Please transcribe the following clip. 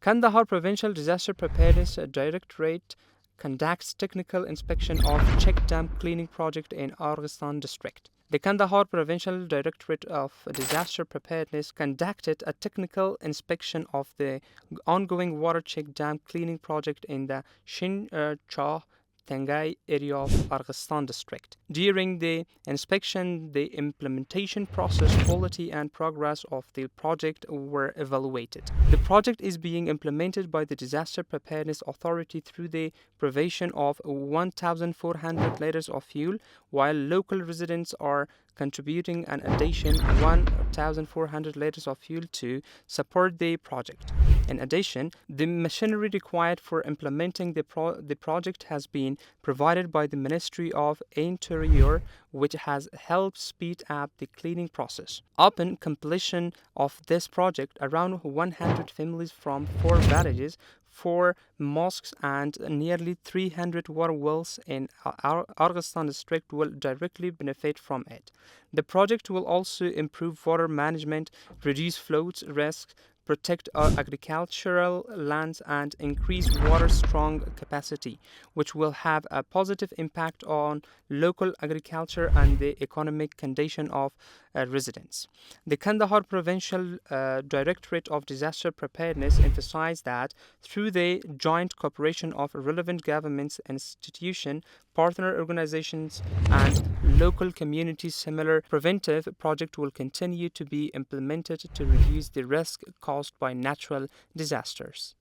Kandahar Provincial Disaster Preparedness Directorate conducts technical inspection of check dam cleaning project in Arghistan district. The Kandahar Provincial Directorate of Disaster Preparedness conducted a technical inspection of the ongoing water check dam cleaning project in the Shin Chah Tangai area of Arghistan district. During the inspection, the implementation process, quality, and progress of the project were evaluated. The project is being implemented by the Disaster Preparedness Authority through the provision of 1,400 liters of fuel, while local residents are contributing an addition 1,400 liters of fuel to support the project. In addition, the machinery required for implementing the project has been provided by the Ministry of Interior, which has helped speed up the cleaning process. Upon completion of this project, around 100 families from 4 villages, 4 mosques, and nearly 300 water wells in Arghistan district will directly benefit from it. The project will also improve water management, reduce flood risks, protect our agricultural lands, and increase water-strong capacity, which will have a positive impact on local agriculture and the economic condition of residents. The Kandahar Provincial Directorate of Disaster Preparedness emphasized that through the joint cooperation of relevant governments, institutions, partner organizations, and local communities, similar preventive projects will continue to be implemented to reduce the risk caused by natural disasters.